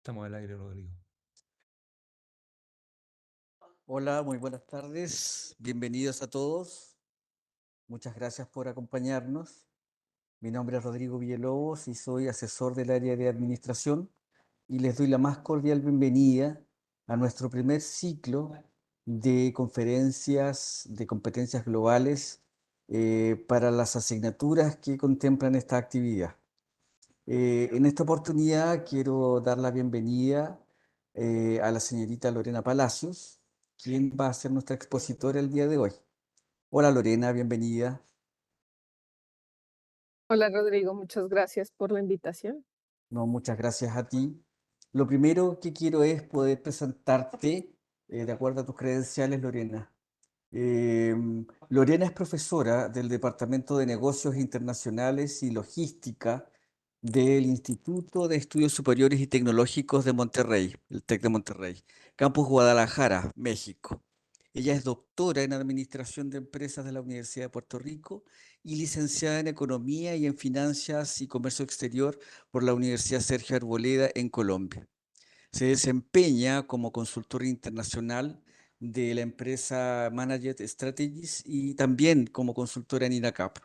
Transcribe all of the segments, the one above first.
Estamos al aire, Rodrigo. Hola, muy buenas tardes. Bienvenidos a todos. Muchas gracias por acompañarnos. Mi nombre es Rodrigo Villalobos y soy asesor del área de administración y les doy la más cordial bienvenida a nuestro primer ciclo de conferencias de competencias globales para las asignaturas que contemplan esta actividad. En esta oportunidad quiero dar la bienvenida a la señorita Lorena Palacios, quien va a ser nuestra expositora el día de hoy. Hola Lorena, bienvenida. Hola Rodrigo, muchas gracias por la invitación. No, muchas gracias a ti. Lo primero que quiero es poder presentarte de acuerdo a tus credenciales, Lorena. Lorena es profesora del Departamento de Negocios Internacionales y Logística del Instituto de Estudios Superiores y Tecnológicos de Monterrey, el TEC de Monterrey, Campus Guadalajara, México. Ella es doctora en Administración de Empresas de la Universidad de Puerto Rico y licenciada en Economía y en Finanzas y Comercio Exterior por la Universidad Sergio Arboleda en Colombia. Se desempeña como consultor internacional de la empresa Managed Strategies y también como consultora en INACAP.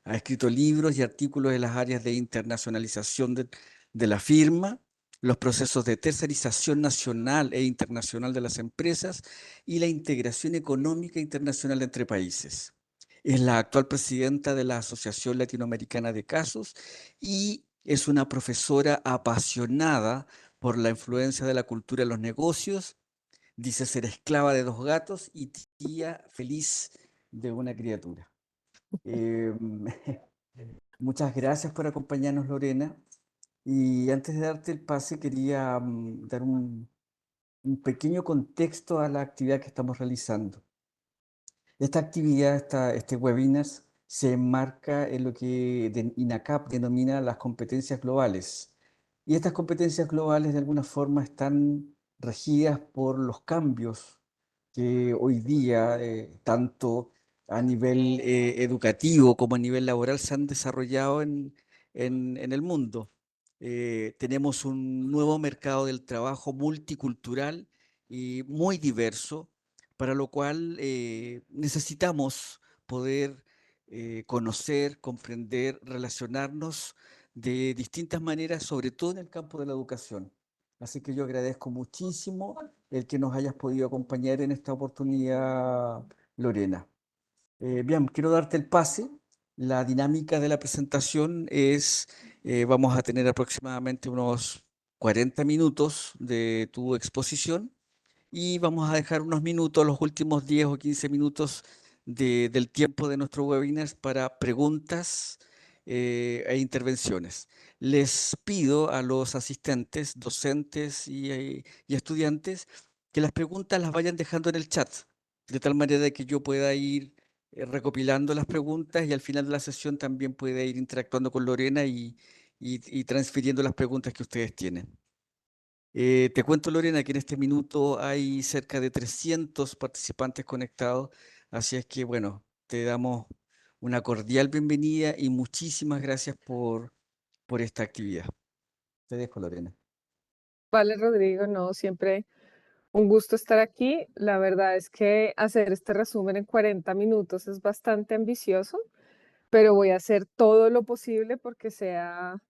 Ha escrito libros y artículos en las áreas de internacionalización de la firma, los procesos de tercerización nacional e internacional de las empresas y la integración económica internacional entre países. Es la actual presidenta de la Asociación Latinoamericana de Casos y es una profesora apasionada por la influencia de la cultura en los negocios. Dice ser esclava de dos gatos y tía feliz de una criatura. Eh, Muchas gracias por acompañarnos, Lorena. Y antes de darte el pase, quería dar un pequeño contexto a la actividad que estamos realizando. Esta actividad, este webinar, se enmarca en lo que INACAP denomina las competencias globales. Y estas competencias globales de alguna forma están regidas por los cambios que hoy día, tanto a nivel educativo como a nivel laboral, se han desarrollado en el mundo. Tenemos un nuevo mercado del trabajo multicultural y muy diverso, para lo cual necesitamos poder conocer, comprender, relacionarnos de distintas maneras, sobre todo en el campo de la educación. Así que yo agradezco muchísimo el que nos hayas podido acompañar en esta oportunidad, Lorena. Bien, quiero darte el pase. La dinámica de la presentación es, vamos a tener aproximadamente unos 40 minutos de tu exposición y vamos a dejar unos minutos, los últimos 10 o 15 minutos del tiempo de nuestro webinar para preguntas e intervenciones. Les pido a los asistentes, docentes y estudiantes que las preguntas las vayan dejando en el chat, de tal manera que yo pueda ir recopilando las preguntas y al final de la sesión también pueda ir interactuando con Lorena y transfiriendo las preguntas que ustedes tienen. Te cuento, Lorena, que en este minuto hay cerca de 300 participantes conectados, así es que, bueno, te damos una cordial bienvenida y muchísimas gracias por esta actividad. Te dejo, Lorena. Vale, Rodrigo, no, siempre un gusto estar aquí. La verdad es que hacer este resumen en 40 minutos es bastante ambicioso, pero voy a hacer todo lo posible porque sea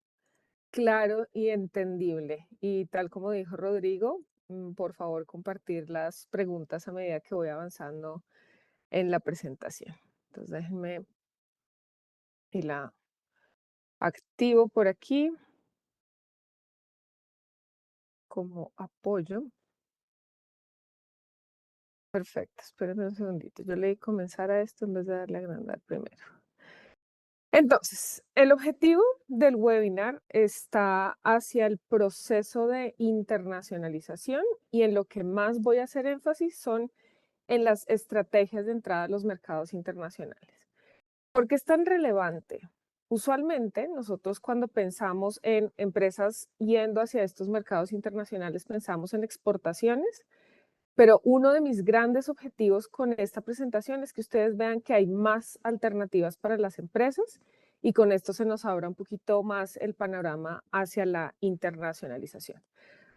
claro y entendible. Y tal como dijo Rodrigo, por favor, compartir las preguntas a medida que voy avanzando en la presentación. Entonces, déjenme y la activo por aquí como apoyo. Perfecto, espérame un segundito. Yo le di comenzar a esto en vez de darle a agrandar primero. Entonces, el objetivo del webinar está hacia el proceso de internacionalización y en lo que más voy a hacer énfasis son en las estrategias de entrada a los mercados internacionales. ¿Por qué es tan relevante? Usualmente nosotros cuando pensamos en empresas yendo hacia estos mercados internacionales pensamos en exportaciones, pero uno de mis grandes objetivos con esta presentación es que ustedes vean que hay más alternativas para las empresas y con esto se nos abra un poquito más el panorama hacia la internacionalización.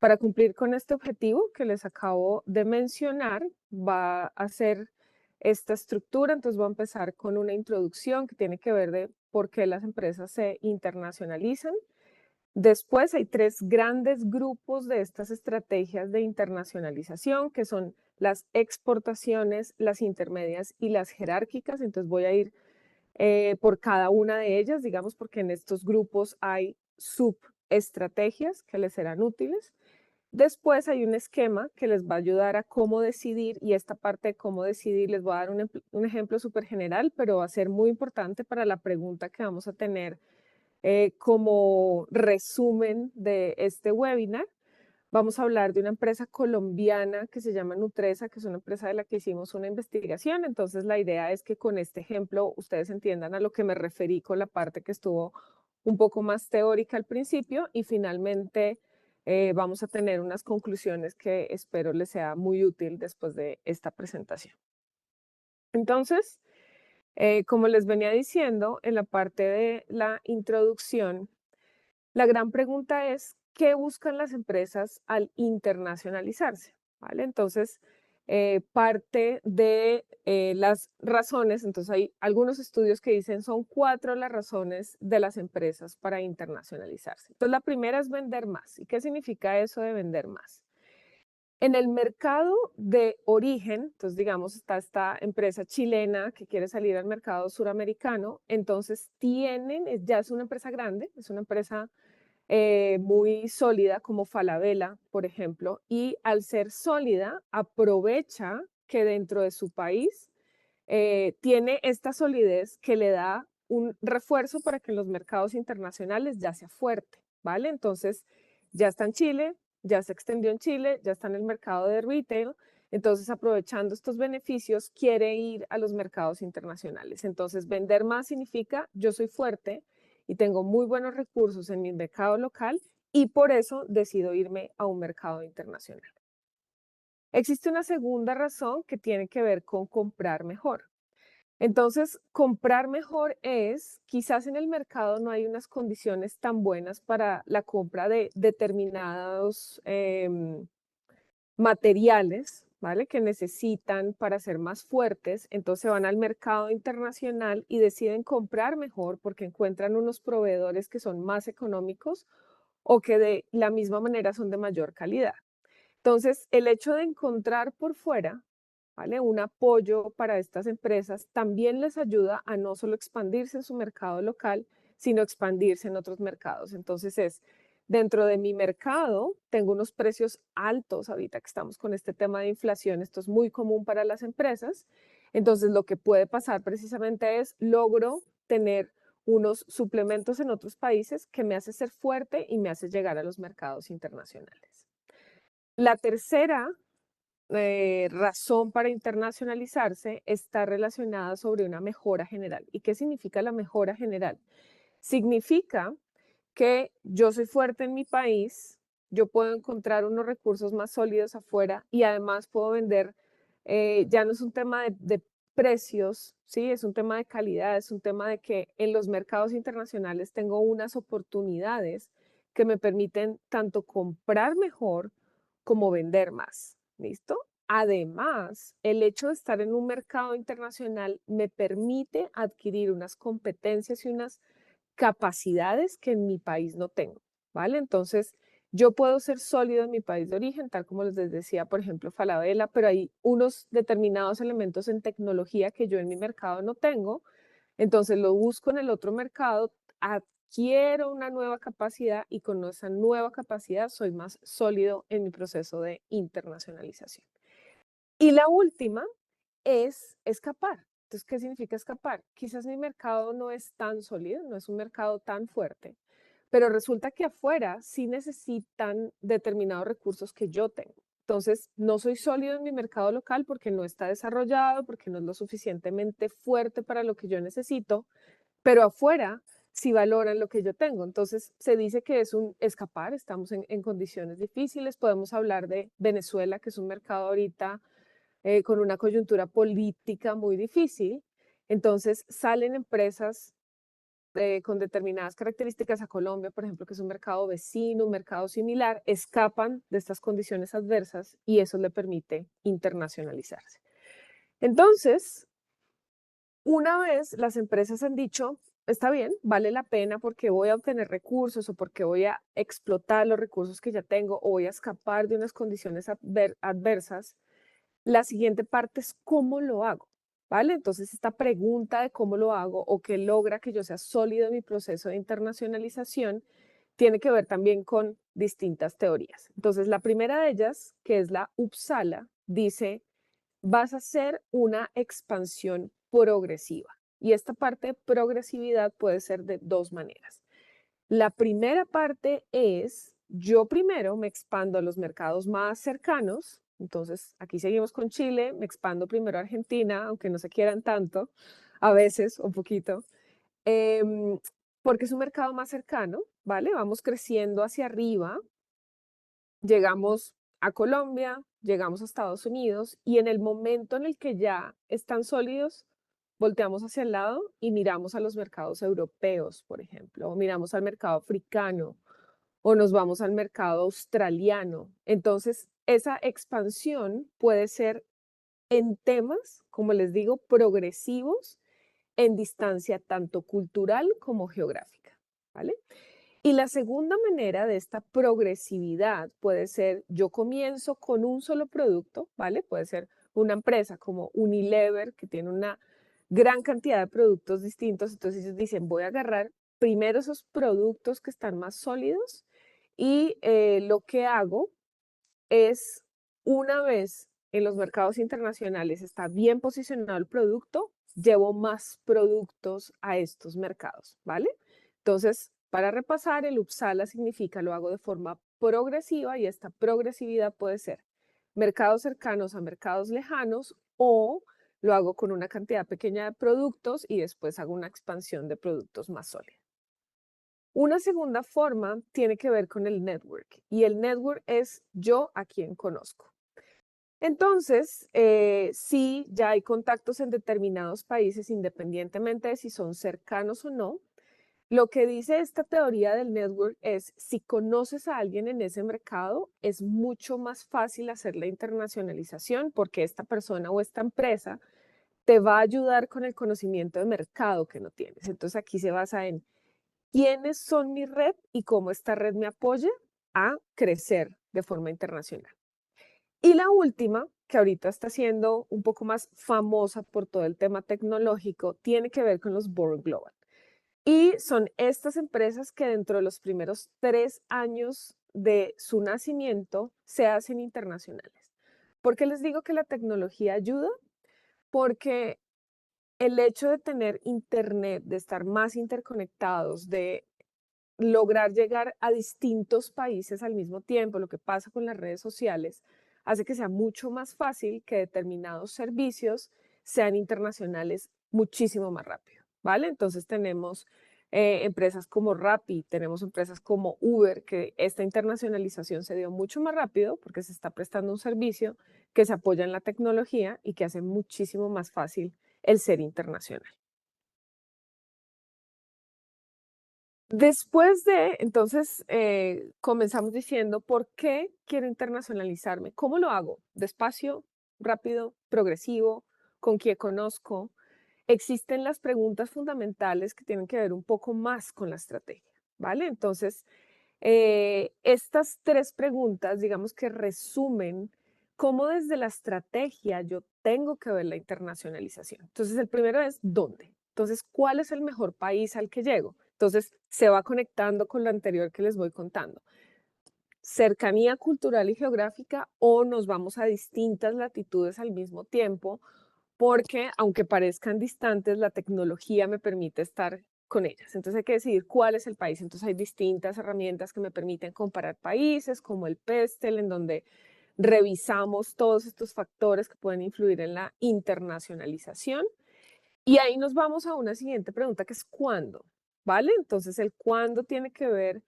Para cumplir con este objetivo que les acabo de mencionar, va a ser esta estructura. Entonces voy a empezar con una introducción que tiene que ver de por qué las empresas se internacionalizan. Después hay tres grandes grupos de estas estrategias de internacionalización, que son las exportaciones, las intermedias y las jerárquicas. Entonces voy a ir por cada una de ellas, digamos, porque en estos grupos hay subestrategias que les serán útiles. Después hay un esquema que les va a ayudar a cómo decidir, y esta parte de cómo decidir les voy a dar un ejemplo súper general, pero va a ser muy importante para la pregunta que vamos a tener como resumen de este webinar. Vamos a hablar de una empresa colombiana que se llama Nutresa, que es una empresa de la que hicimos una investigación. Entonces, la idea es que con este ejemplo ustedes entiendan a lo que me referí con la parte que estuvo un poco más teórica al principio, y finalmente vamos a tener unas conclusiones que espero les sea muy útil después de esta presentación. Entonces, como les venía diciendo en la parte de la introducción, la gran pregunta es, ¿qué buscan las empresas al internacionalizarse? ¿Vale? Entonces, parte de las razones, entonces hay algunos estudios que dicen son 4 las razones de las empresas para internacionalizarse. Entonces, la primera es vender más. ¿Y qué significa eso de vender más? En el mercado de origen, entonces digamos, está esta empresa chilena que quiere salir al mercado suramericano, entonces ya es una empresa grande, es una empresa muy sólida como Falabella, por ejemplo, y al ser sólida aprovecha que dentro de su país tiene esta solidez que le da un refuerzo para que en los mercados internacionales ya sea fuerte, ¿vale? Entonces, ya está en Chile, ya se extendió en Chile, ya está en el mercado de retail, entonces aprovechando estos beneficios quiere ir a los mercados internacionales. Entonces, vender más significa yo soy fuerte y tengo muy buenos recursos en mi mercado local y por eso decido irme a un mercado internacional. Existe una segunda razón que tiene que ver con comprar mejor. Entonces, comprar mejor es, quizás en el mercado no hay unas condiciones tan buenas para la compra de determinados materiales, ¿vale? Que necesitan para ser más fuertes, entonces van al mercado internacional y deciden comprar mejor porque encuentran unos proveedores que son más económicos o que de la misma manera son de mayor calidad. Entonces, el hecho de encontrar por fuera, ¿vale? Un apoyo para estas empresas también les ayuda a no solo expandirse en su mercado local, sino expandirse en otros mercados. Entonces es, dentro de mi mercado, tengo unos precios altos ahorita que estamos con este tema de inflación, esto es muy común para las empresas. Entonces, lo que puede pasar precisamente es, logro tener unos suplementos en otros países que me hace ser fuerte y me hace llegar a los mercados internacionales. La tercera razón para internacionalizarse está relacionada sobre una mejora general. ¿Y qué significa la mejora general? Significa que yo soy fuerte en mi país, yo puedo encontrar unos recursos más sólidos afuera y además puedo vender, ya no es un tema de precios, ¿sí? Es un tema de calidad, es un tema de que en los mercados internacionales tengo unas oportunidades que me permiten tanto comprar mejor como vender más, ¿listo? Además, el hecho de estar en un mercado internacional me permite adquirir unas competencias y unas capacidades que en mi país no tengo, ¿vale? Entonces, yo puedo ser sólido en mi país de origen, tal como les decía, por ejemplo, Falabella, pero hay unos determinados elementos en tecnología que yo en mi mercado no tengo, entonces lo busco en el otro mercado, adquiero una nueva capacidad y con esa nueva capacidad soy más sólido en mi proceso de internacionalización. Y la última es escapar. Entonces, ¿qué significa escapar? Quizás mi mercado no es tan sólido, no es un mercado tan fuerte, pero resulta que afuera sí necesitan determinados recursos que yo tengo. Entonces, no soy sólido en mi mercado local porque no está desarrollado, porque no es lo suficientemente fuerte para lo que yo necesito, pero afuera sí valoran lo que yo tengo. Entonces, se dice que es un escapar, estamos en condiciones difíciles. Podemos hablar de Venezuela, que es un mercado ahorita con una coyuntura política muy difícil. Entonces salen empresas con determinadas características a Colombia, por ejemplo, que es un mercado vecino, un mercado similar, escapan de estas condiciones adversas y eso le permite internacionalizarse. Entonces, una vez las empresas han dicho, está bien, vale la pena porque voy a obtener recursos o porque voy a explotar los recursos que ya tengo o voy a escapar de unas condiciones adversas, la siguiente parte es cómo lo hago, ¿vale? Entonces, esta pregunta de cómo lo hago o qué logra que yo sea sólido en mi proceso de internacionalización tiene que ver también con distintas teorías. Entonces, la primera de ellas, que es la Uppsala, dice vas a hacer una expansión progresiva. Y esta parte de progresividad puede ser de dos maneras. La primera parte es, yo primero me expando a los mercados más cercanos. Entonces, aquí seguimos con Chile, me expando primero a Argentina, aunque no se quieran tanto, a veces un poquito, em, porque es un mercado más cercano, ¿vale? Vamos creciendo hacia arriba, llegamos a Colombia, llegamos a Estados Unidos y en el momento en el que ya están sólidos, volteamos hacia el lado y miramos a los mercados europeos, por ejemplo, o miramos al mercado africano o nos vamos al mercado australiano. Entonces, esa expansión puede ser en temas, como les digo, progresivos en distancia tanto cultural como geográfica, ¿vale? Y la segunda manera de esta progresividad puede ser, yo comienzo con un solo producto, ¿vale? Puede ser una empresa como Unilever, que tiene una gran cantidad de productos distintos, entonces ellos dicen, voy a agarrar primero esos productos que están más sólidos y lo que hago es, una vez en los mercados internacionales está bien posicionado el producto, llevo más productos a estos mercados, ¿vale? Entonces, para repasar, el Uppsala significa lo hago de forma progresiva y esta progresividad puede ser mercados cercanos a mercados lejanos o lo hago con una cantidad pequeña de productos y después hago una expansión de productos más sólida. Una segunda forma tiene que ver con el network y el network es yo a quien conozco. Entonces, sí, ya hay contactos en determinados países, independientemente de si son cercanos o no. Lo que dice esta teoría del network es, si conoces a alguien en ese mercado, es mucho más fácil hacer la internacionalización porque esta persona o esta empresa te va a ayudar con el conocimiento de mercado que no tienes. Entonces, aquí se basa en quiénes son mi red y cómo esta red me apoya a crecer de forma internacional. Y la última, que ahorita está siendo un poco más famosa por todo el tema tecnológico, tiene que ver con los Born Global. Y son estas empresas que dentro de los primeros 3 años de su nacimiento se hacen internacionales. ¿Por qué les digo que la tecnología ayuda? Porque el hecho de tener internet, de estar más interconectados, de lograr llegar a distintos países al mismo tiempo, lo que pasa con las redes sociales, hace que sea mucho más fácil que determinados servicios sean internacionales muchísimo más rápido, ¿vale? Entonces tenemos empresas como Rappi, tenemos empresas como Uber, que esta internacionalización se dio mucho más rápido porque se está prestando un servicio que se apoya en la tecnología y que hace muchísimo más fácil el ser internacional. Después de, entonces, comenzamos diciendo, ¿por qué quiero internacionalizarme? ¿Cómo lo hago? Despacio, rápido, progresivo, con quién conozco. Existen las preguntas fundamentales que tienen que ver un poco más con la estrategia, ¿vale? Entonces, estas tres preguntas, digamos que resumen cómo desde la estrategia yo tengo que ver la internacionalización. Entonces, el primero es ¿dónde? Entonces, ¿cuál es el mejor país al que llego? Entonces, se va conectando con lo anterior que les voy contando. Cercanía cultural y geográfica o nos vamos a distintas latitudes al mismo tiempo, porque aunque parezcan distantes, la tecnología me permite estar con ellas. Entonces hay que decidir cuál es el país. Entonces hay distintas herramientas que me permiten comparar países, como el PESTEL, en donde revisamos todos estos factores que pueden influir en la internacionalización. Y ahí nos vamos a una siguiente pregunta que es ¿cuándo? ¿Vale? Entonces el cuándo tiene que ver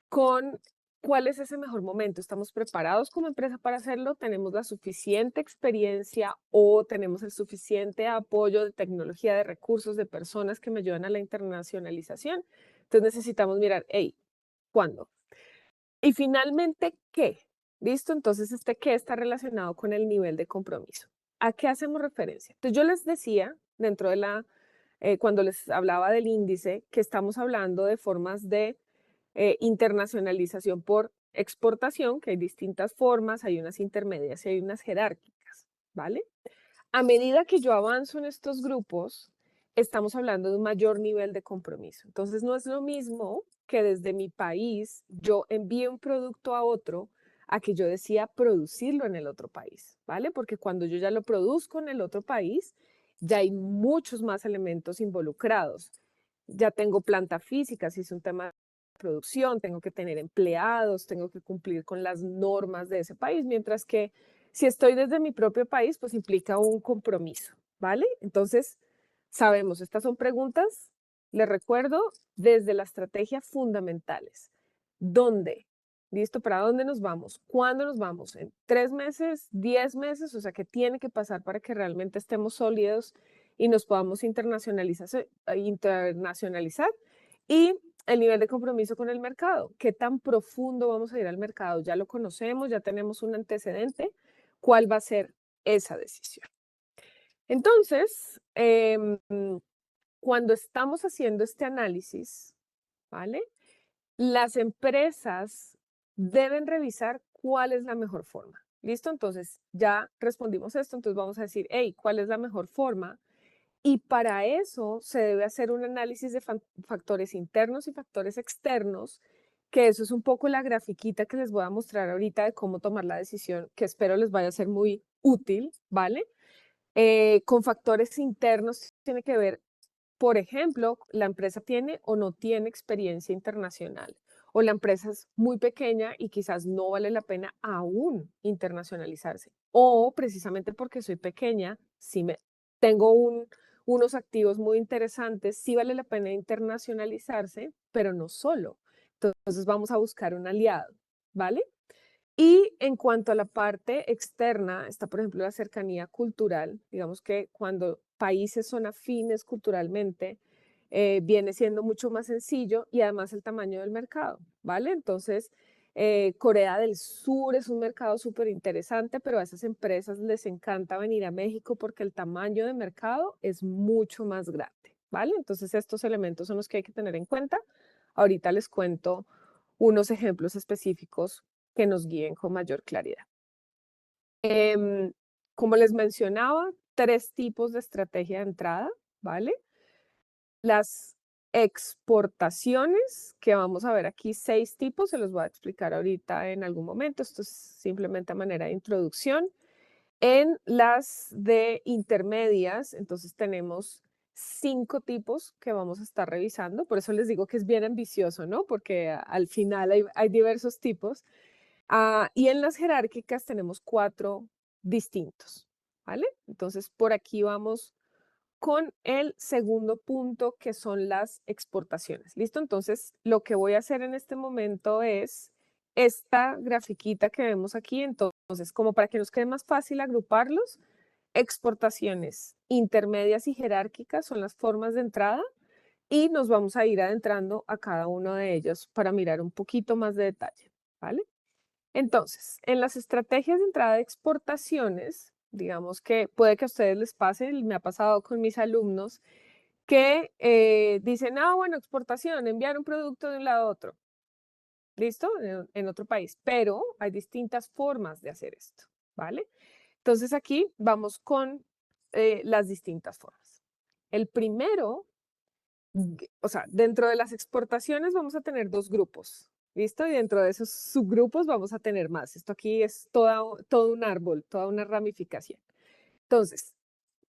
con ¿Cuál es ese mejor momento? ¿Estamos preparados como empresa para hacerlo? ¿Tenemos la suficiente experiencia o tenemos el suficiente apoyo de tecnología, de recursos, de personas que me ayudan a la internacionalización? Entonces necesitamos mirar, hey, ¿cuándo? Y finalmente, ¿qué? ¿Listo? Entonces, este qué está relacionado con el nivel de compromiso. ¿A qué hacemos referencia? Entonces, yo les decía, dentro de cuando les hablaba del índice, que estamos hablando de formas de internacionalización por exportación, que hay distintas formas, hay unas intermedias y hay unas jerárquicas, ¿vale? A medida que yo avanzo en estos grupos, estamos hablando de un mayor nivel de compromiso. Entonces, no es lo mismo que desde mi país yo envíe un producto a otro a que yo decida producirlo en el otro país, ¿vale? Porque cuando yo ya lo produzco en el otro país, ya hay muchos más elementos involucrados. Ya tengo planta física, si es un tema de producción, tengo que tener empleados, tengo que cumplir con las normas de ese país, mientras que si estoy desde mi propio país, pues implica un compromiso, ¿vale? Entonces, sabemos, estas son preguntas, les recuerdo, desde la estrategia fundamentales. ¿Dónde? ¿Listo? ¿Para dónde nos vamos? ¿Cuándo nos vamos? ¿En 3 meses? ¿10 meses? O sea, ¿qué tiene que pasar para que realmente estemos sólidos y nos podamos internacionalizar? Y el nivel de compromiso con el mercado. ¿Qué tan profundo vamos a ir al mercado? Ya lo conocemos, ya tenemos un antecedente. ¿Cuál va a ser esa decisión? Entonces, cuando estamos haciendo este análisis, ¿vale? Las empresas deben revisar cuál es la mejor forma. ¿Listo? Entonces, ya respondimos esto, entonces vamos a decir, hey, ¿cuál es la mejor forma? Y para eso se debe hacer un análisis de factores internos y factores externos, que eso es un poco la grafiquita que les voy a mostrar ahorita de cómo tomar la decisión, que espero les vaya a ser muy útil, ¿vale? Con factores internos tiene que ver, por ejemplo, la empresa tiene o no tiene experiencia internacional, o la empresa es muy pequeña y quizás no vale la pena aún internacionalizarse, o precisamente porque soy pequeña, si me tengo unos activos muy interesantes, sí vale la pena internacionalizarse, pero no solo. Entonces vamos a buscar un aliado, ¿vale? Y en cuanto a la parte externa, está, por ejemplo, la cercanía cultural. Digamos que cuando países son afines culturalmente, viene siendo mucho más sencillo y además el tamaño del mercado, ¿vale? Entonces, Corea del Sur es un mercado súper interesante, pero a esas empresas les encanta venir a México porque el tamaño de mercado es mucho más grande, ¿vale? Entonces, estos elementos son los que hay que tener en cuenta. Ahorita les cuento unos ejemplos específicos que nos guíen con mayor claridad. Como les mencionaba, 3 tipos de estrategia de entrada, ¿vale? Las exportaciones, que vamos a ver aquí 6 tipos, se los voy a explicar ahorita en algún momento, esto es simplemente a manera de introducción. En las de intermedias, entonces tenemos 5 tipos que vamos a estar revisando, por eso les digo que es bien ambicioso, ¿no? Porque al final hay diversos tipos. Y en las jerárquicas tenemos 4 distintos, ¿vale? Entonces, por aquí vamos con el segundo punto, que son las exportaciones. ¿Listo? Entonces, lo que voy a hacer en este momento es esta grafiquita que vemos aquí. Entonces, como para que nos quede más fácil agruparlos, exportaciones intermedias y jerárquicas son las formas de entrada y nos vamos a ir adentrando a cada uno de ellos para mirar un poquito más de detalle, ¿vale? Entonces, en las estrategias de entrada de exportaciones, digamos que puede que a ustedes les pase, me ha pasado con mis alumnos, que dicen, bueno, exportación, enviar un producto de un lado a otro, ¿listo? En otro país, pero hay distintas formas de hacer esto, ¿vale? Entonces aquí vamos con las distintas formas. El primero, o sea, dentro de las exportaciones vamos a tener 2 grupos, ¿listo? Y dentro de esos subgrupos vamos a tener más. Esto aquí es todo un árbol, toda una ramificación. Entonces,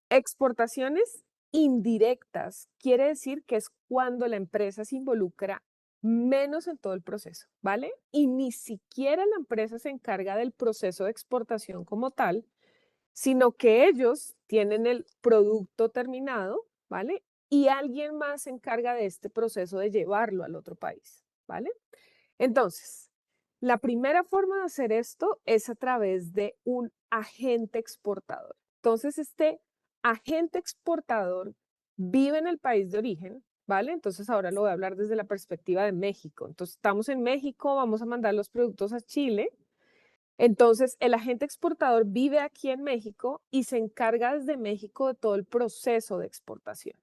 exportaciones indirectas quiere decir que es cuando la empresa se involucra menos en todo el proceso, ¿vale? Y ni siquiera la empresa se encarga del proceso de exportación como tal, sino que ellos tienen el producto terminado, ¿vale? Y alguien más se encarga de este proceso de llevarlo al otro país, ¿vale? Entonces, La primera forma de hacer esto es a través de un agente exportador. Entonces, este agente exportador vive en el país de origen, ¿vale? Entonces, ahora lo voy a hablar desde la perspectiva de México. Entonces, estamos en México, vamos a mandar los productos a Chile. Entonces, el agente exportador vive aquí en México y se encarga desde México de todo el proceso de exportación.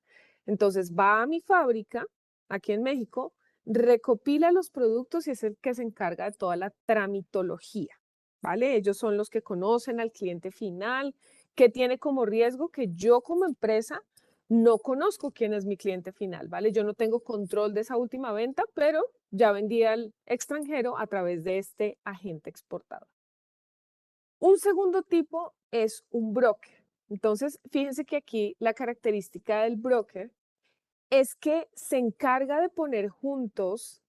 Entonces, va a mi fábrica aquí en México, recopila los productos y es el que se encarga de toda la tramitología, ¿vale? Ellos son los que conocen al cliente final, que tiene como riesgo que yo como empresa no conozco quién es mi cliente final, ¿vale? Yo no tengo control de esa última venta, pero ya vendí al extranjero a través de este agente exportador. Un segundo tipo es un broker. Entonces, fíjense que aquí la característica del broker es que se encarga de poner juntos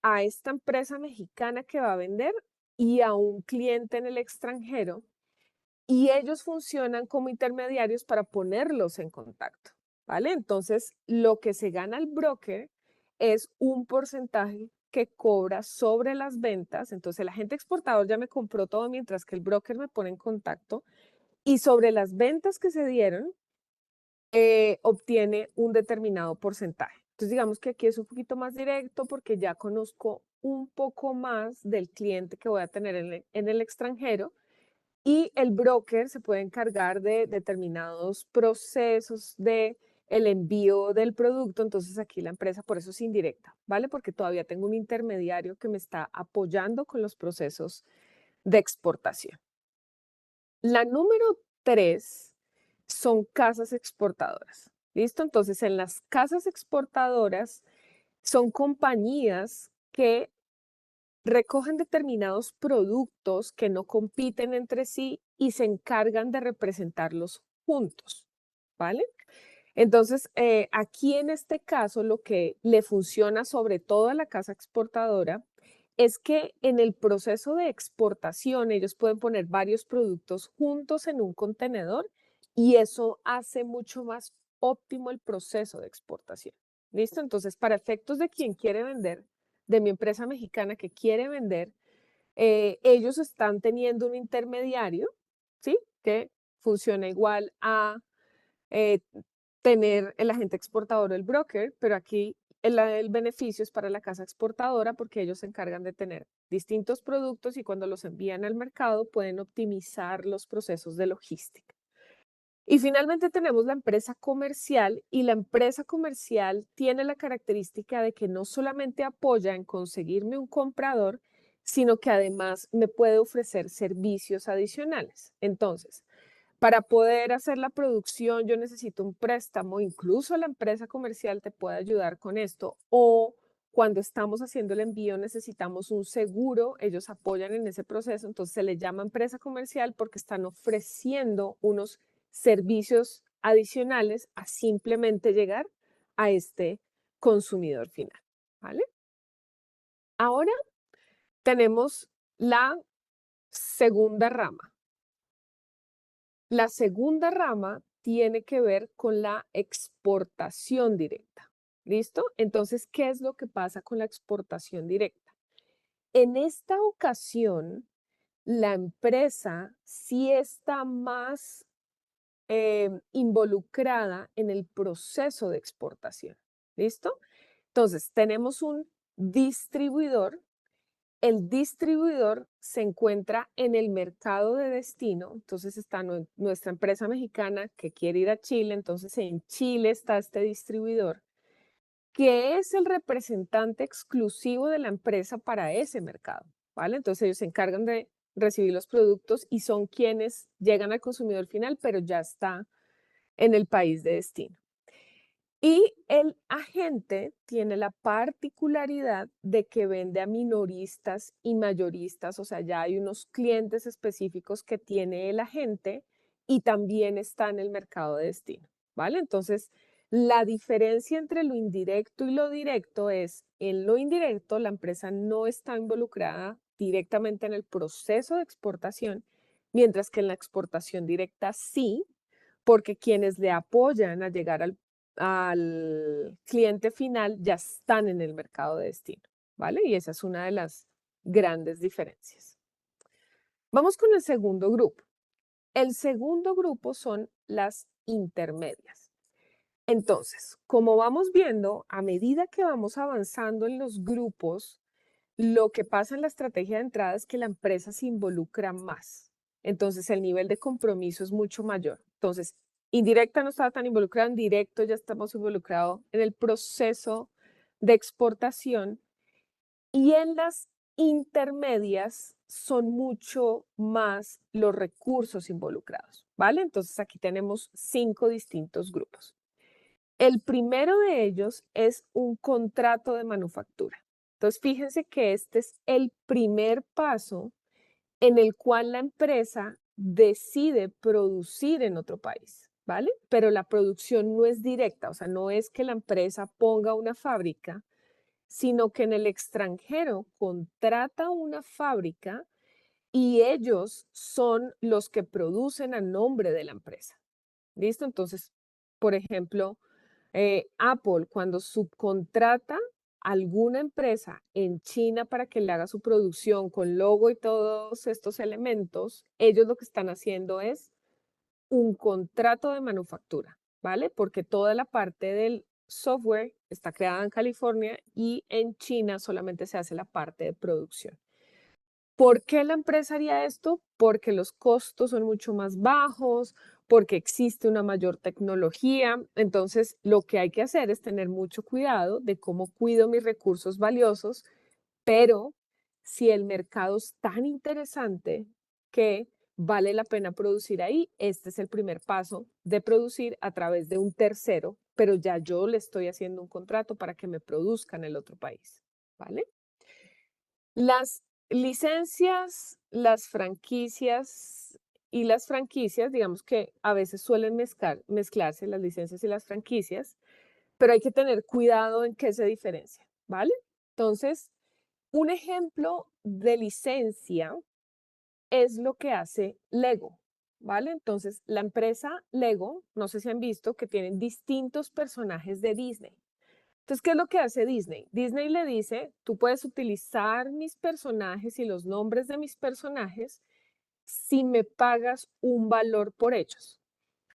a esta empresa mexicana que va a vender y a un cliente en el extranjero, y ellos funcionan como intermediarios para ponerlos en contacto, ¿vale? Entonces, lo que se gana el broker es un porcentaje que cobra sobre las ventas. Entonces, el agente exportador ya me compró todo mientras que el broker me pone en contacto, y sobre las ventas que se dieron, obtiene un determinado porcentaje. Entonces, digamos que aquí es un poquito más directo porque ya conozco un poco más del cliente que voy a tener en el extranjero, y el broker se puede encargar de determinados procesos de el envío del producto. Entonces aquí la empresa por eso es indirecta, ¿vale? Porque todavía tengo un intermediario que me está apoyando con los procesos de exportación. La número 3 son casas exportadoras. ¿Listo? Entonces, en las casas exportadoras son compañías que recogen determinados productos que no compiten entre sí y se encargan de representarlos juntos, ¿vale? Entonces, aquí en este caso, lo que le funciona sobre todo a la casa exportadora es que en el proceso de exportación ellos pueden poner varios productos juntos en un contenedor, y eso hace mucho más óptimo el proceso de exportación. ¿Listo? Entonces, para efectos de quien quiere vender, de mi empresa mexicana que quiere vender, ellos están teniendo un intermediario, ¿sí? Que funciona igual a eh, tener el agente exportador o el broker, pero aquí el beneficio es para la casa exportadora porque ellos se encargan de tener distintos productos y cuando los envían al mercado pueden optimizar los procesos de logística. Y finalmente tenemos la empresa comercial, y la empresa comercial tiene la característica de que no solamente apoya en conseguirme un comprador, sino que además me puede ofrecer servicios adicionales. Entonces, para poder hacer la producción, yo necesito un préstamo, incluso la empresa comercial te puede ayudar con esto, o cuando estamos haciendo el envío necesitamos un seguro, ellos apoyan en ese proceso, entonces se le llama empresa comercial porque están ofreciendo unos servicios adicionales a simplemente llegar a este consumidor final, ¿vale? Ahora tenemos la segunda rama. La segunda rama tiene que ver con la exportación directa. ¿Listo? Entonces, ¿qué es lo que pasa con la exportación directa? En esta ocasión, la empresa sí está más involucrada en el proceso de exportación. ¿Listo? Entonces, tenemos un distribuidor. El distribuidor se encuentra en el mercado de destino, entonces está nuestra empresa mexicana que quiere ir a Chile, entonces en Chile está este distribuidor, que es el representante exclusivo de la empresa para ese mercado, ¿vale? Entonces ellos se encargan de recibir los productos y son quienes llegan al consumidor final, pero ya está en el país de destino. Y el agente tiene la particularidad de que vende a minoristas y mayoristas, o sea, ya hay unos clientes específicos que tiene el agente y también está en el mercado de destino, ¿vale? Entonces, la diferencia entre lo indirecto y lo directo es, en lo indirecto, la empresa no está involucrada directamente en el proceso de exportación, mientras que en la exportación directa sí, porque quienes le apoyan a llegar al cliente final ya están en el mercado de destino, ¿vale? Y esa es una de las grandes diferencias. Vamos con el segundo grupo. El segundo grupo son las intermedias. Entonces, como vamos viendo, a medida que vamos avanzando en los grupos, lo que pasa en la estrategia de entrada es que la empresa se involucra más. Entonces, el nivel de compromiso es mucho mayor. Entonces, indirecta no estaba tan involucrada, en directo ya estamos involucrados en el proceso de exportación, y en las intermedias son mucho más los recursos involucrados, ¿vale? Entonces, aquí tenemos 5 distintos grupos. El primero de ellos es un contrato de manufactura. Entonces, fíjense que este es el primer paso en el cual la empresa decide producir en otro país, ¿vale? Pero la producción no es directa, o sea, no es que la empresa ponga una fábrica, sino que en el extranjero contrata una fábrica y ellos son los que producen a nombre de la empresa. ¿Listo? Entonces, por ejemplo, Apple, cuando subcontrata a alguna empresa en China para que le haga su producción con logo y todos estos elementos, ellos lo que están haciendo es un contrato de manufactura, ¿vale? Porque toda la parte del software está creada en California y en China solamente se hace la parte de producción. ¿Por qué la empresa haría esto? Porque los costos son mucho más bajos, porque existe una mayor tecnología. Entonces, lo que hay que hacer es tener mucho cuidado de cómo cuido mis recursos valiosos, pero si el mercado es tan interesante que vale la pena producir ahí, este es el primer paso de producir a través de un tercero, pero ya yo le estoy haciendo un contrato para que me produzca en el otro país, ¿vale? Las licencias, las franquicias y las franquicias, digamos que a veces suelen mezclarse las licencias y las franquicias, pero hay que tener cuidado en qué se diferencia, ¿vale? Entonces, un ejemplo de licencia es lo que hace Lego, ¿vale? Entonces, la empresa Lego, no sé si han visto que tienen distintos personajes de Disney. Entonces, ¿qué es lo que hace Disney? Disney le dice, tú puedes utilizar mis personajes y los nombres de mis personajes si me pagas un valor por ellos.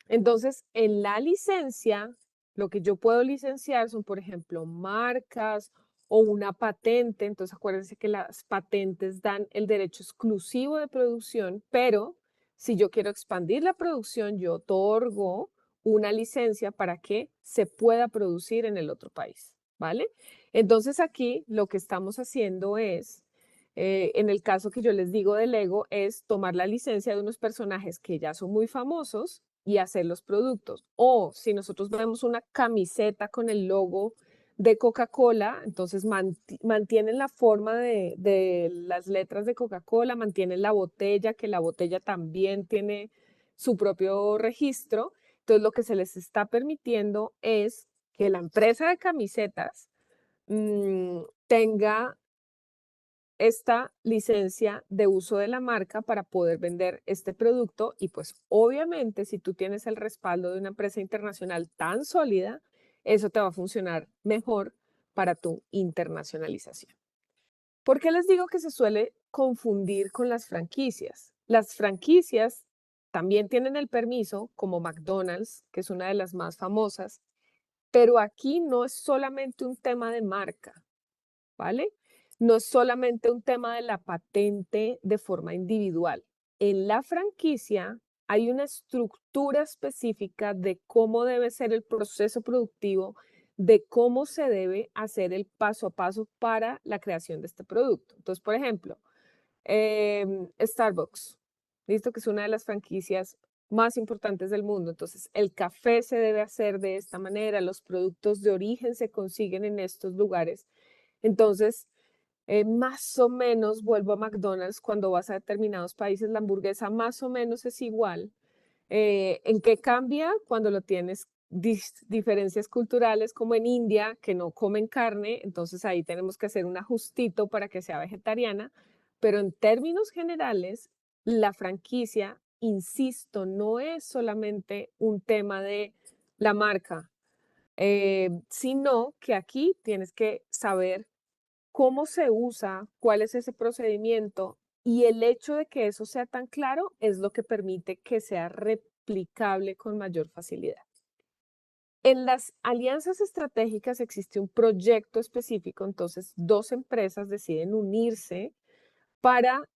Entonces, en la licencia, lo que yo puedo licenciar son, por ejemplo, marcas o una patente. Entonces, acuérdense que las patentes dan el derecho exclusivo de producción, pero si yo quiero expandir la producción, yo otorgo una licencia para que se pueda producir en el otro país, ¿vale? Entonces, aquí lo que estamos haciendo es en el caso que yo les digo de Lego, es tomar la licencia de unos personajes que ya son muy famosos y hacer los productos. O si nosotros vemos una camiseta con el logo de Coca-Cola, entonces mantienen la forma de las letras de Coca-Cola, mantienen la botella, que la botella también tiene su propio registro. Entonces lo que se les está permitiendo es que la empresa de camisetas tenga esta licencia de uso de la marca para poder vender este producto y pues obviamente si tú tienes el respaldo de una empresa internacional tan sólida, eso te va a funcionar mejor para tu internacionalización. ¿Por qué les digo que se suele confundir con las franquicias? Las franquicias también tienen el permiso, como McDonald's, que es una de las más famosas, pero aquí no es solamente un tema de marca, ¿vale? No es solamente un tema de la patente de forma individual. En la franquicia hay una estructura específica de cómo debe ser el proceso productivo, de cómo se debe hacer el paso a paso para la creación de este producto. Entonces, por ejemplo, Starbucks, listo, que es una de las franquicias más importantes del mundo. Entonces, el café se debe hacer de esta manera, los productos de origen se consiguen en estos lugares. Entonces, más o menos, vuelvo a McDonald's, cuando vas a determinados países, la hamburguesa más o menos es igual. ¿En qué cambia? Cuando lo tienes diferencias culturales, como en India, que no comen carne, entonces ahí tenemos que hacer un ajustito para que sea vegetariana, pero en términos generales, la franquicia, insisto, no es solamente un tema de la marca, sino que aquí tienes que saber cómo se usa, cuál es ese procedimiento y el hecho de que eso sea tan claro es lo que permite que sea replicable con mayor facilidad. En las alianzas estratégicas existe un proyecto específico, entonces dos empresas deciden unirse para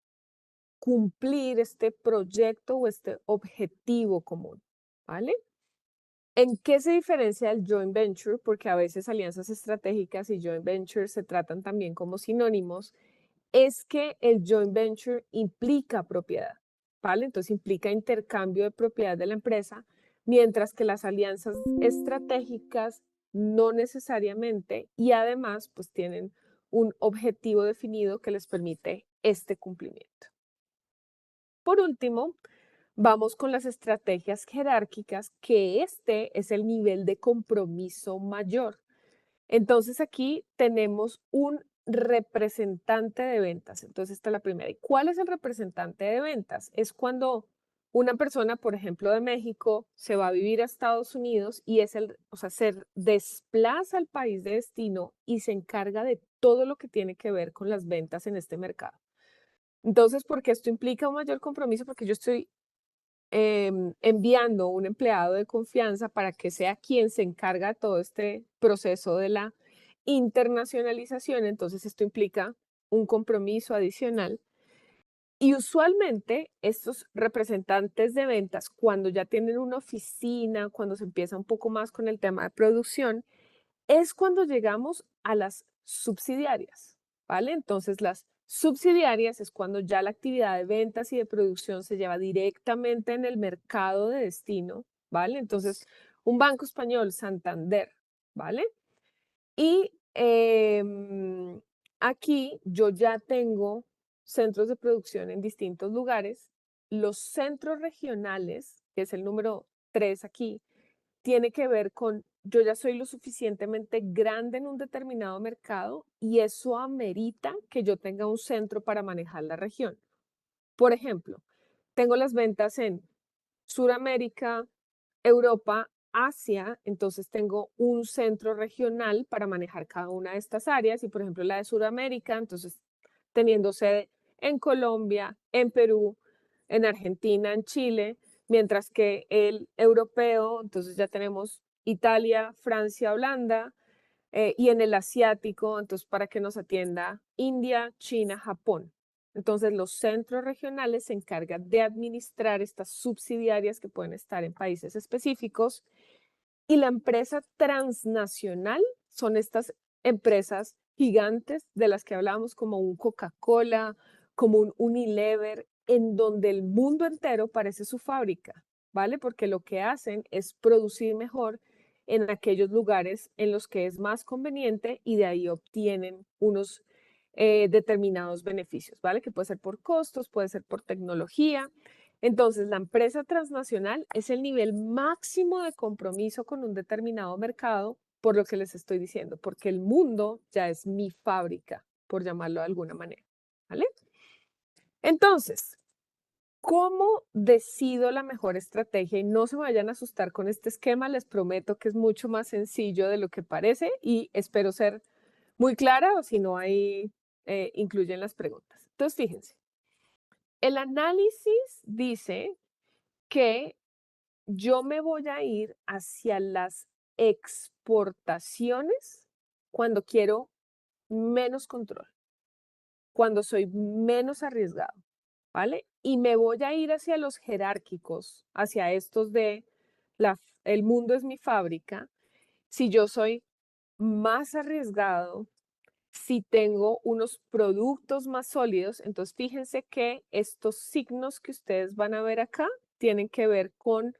cumplir este proyecto o este objetivo común, ¿vale? ¿En qué se diferencia el joint venture? Porque a veces alianzas estratégicas y joint venture se tratan también como sinónimos. Es que el joint venture implica propiedad, ¿vale? Entonces implica intercambio de propiedad de la empresa, mientras que las alianzas estratégicas no necesariamente y además pues tienen un objetivo definido que les permite este cumplimiento. Por último, vamos con las estrategias jerárquicas, que este es el nivel de compromiso mayor. Entonces aquí tenemos un representante de ventas. Entonces esta es la primera. ¿Y cuál es el representante de ventas? Es cuando una persona, por ejemplo, de México, se va a vivir a Estados Unidos y o sea, se desplaza al país de destino y se encarga de todo lo que tiene que ver con las ventas en este mercado. Entonces, porque esto implica un mayor compromiso, porque yo estoy enviando un empleado de confianza para que sea quien se encarga de todo este proceso de la internacionalización. Entonces, esto implica un compromiso adicional. Y usualmente estos representantes de ventas, cuando ya tienen una oficina, cuando se empieza un poco más con el tema de producción, es cuando llegamos a las subsidiarias, ¿vale? Entonces, las subsidiarias es cuando ya la actividad de ventas y de producción se lleva directamente en el mercado de destino, ¿vale? Entonces, un banco español, Santander, ¿vale? Y aquí yo ya tengo centros de producción en distintos lugares. Los centros regionales, que es el número 3 aquí, tiene que ver con yo ya soy lo suficientemente grande en un determinado mercado y eso amerita que yo tenga un centro para manejar la región. Por ejemplo, tengo las ventas en Suramérica, Europa, Asia, entonces tengo un centro regional para manejar cada una de estas áreas y por ejemplo la de Suramérica, entonces teniendo sede en Colombia, en Perú, en Argentina, en Chile, mientras que el europeo, entonces ya tenemos Italia, Francia, Holanda, y en el asiático, entonces para que nos atienda India, China, Japón. Entonces los centros regionales se encargan de administrar estas subsidiarias que pueden estar en países específicos y la empresa transnacional son estas empresas gigantes de las que hablábamos como un Coca-Cola, como un Unilever, en donde el mundo entero parece su fábrica, ¿vale? Porque lo que hacen es producir mejor en aquellos lugares en los que es más conveniente y de ahí obtienen unos determinados beneficios, ¿vale? Que puede ser por costos, puede ser por tecnología. Entonces, la empresa transnacional es el nivel máximo de compromiso con un determinado mercado, por lo que les estoy diciendo, porque el mundo ya es mi fábrica, por llamarlo de alguna manera, ¿vale? Entonces, ¿cómo decido la mejor estrategia? Y no se vayan a asustar con este esquema, les prometo que es mucho más sencillo de lo que parece y espero ser muy clara o si no, ahí incluyen las preguntas. Entonces, fíjense, el análisis dice que yo me voy a ir hacia las exportaciones cuando quiero menos control, cuando soy menos arriesgado, ¿vale? Y me voy a ir hacia los jerárquicos, hacia estos de el mundo es mi fábrica, si yo soy más arriesgado, si tengo unos productos más sólidos. Entonces, fíjense que estos signos que ustedes van a ver acá tienen que ver con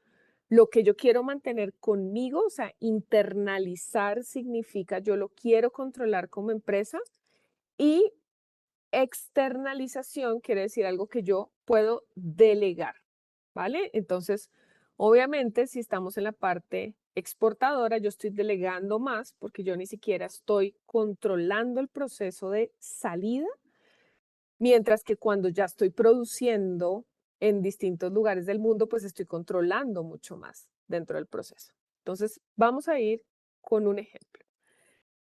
lo que yo quiero mantener conmigo, o sea, internalizar significa yo lo quiero controlar como empresa y externalización quiere decir algo que yo puedo delegar, ¿vale? Entonces, obviamente, si estamos en la parte exportadora, yo estoy delegando más porque yo ni siquiera estoy controlando el proceso de salida, mientras que cuando ya estoy produciendo en distintos lugares del mundo, pues estoy controlando mucho más dentro del proceso. Entonces, vamos a ir con un ejemplo.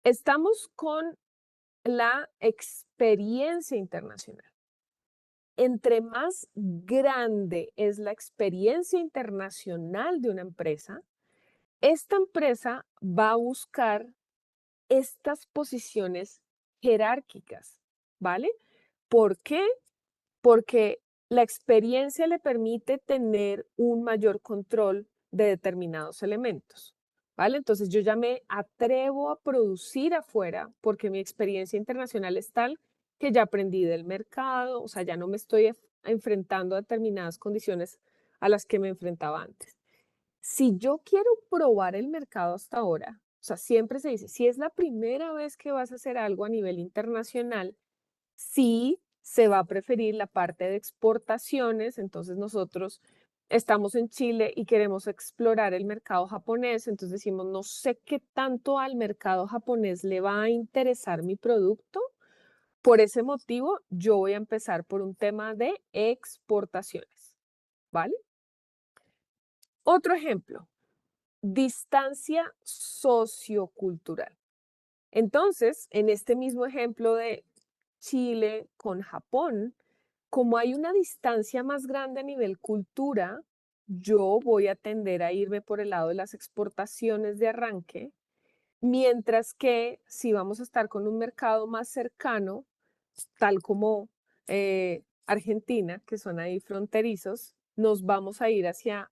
Estamos con la experiencia internacional. Entre más grande es la experiencia internacional de una empresa, esta empresa va a buscar estas posiciones jerárquicas, ¿vale? ¿Por qué? Porque la experiencia le permite tener un mayor control de determinados elementos, ¿vale? Entonces yo ya me atrevo a producir afuera porque mi experiencia internacional es tal que ya aprendí del mercado, o sea, ya no me estoy enfrentando a determinadas condiciones a las que me enfrentaba antes. Si yo quiero probar el mercado hasta ahora, o sea, siempre se dice, si es la primera vez que vas a hacer algo a nivel internacional, sí se va a preferir la parte de exportaciones. Entonces nosotros estamos en Chile y queremos explorar el mercado japonés, entonces decimos, no sé qué tanto al mercado japonés le va a interesar mi producto. Por ese motivo, yo voy a empezar por un tema de exportaciones, ¿vale? Otro ejemplo, distancia sociocultural. Entonces, en este mismo ejemplo de Chile con Japón, como hay una distancia más grande a nivel cultura, yo voy a tender a irme por el lado de las exportaciones de arranque, mientras que si vamos a estar con un mercado más cercano, tal como Argentina, que son ahí fronterizos, nos vamos a ir hacia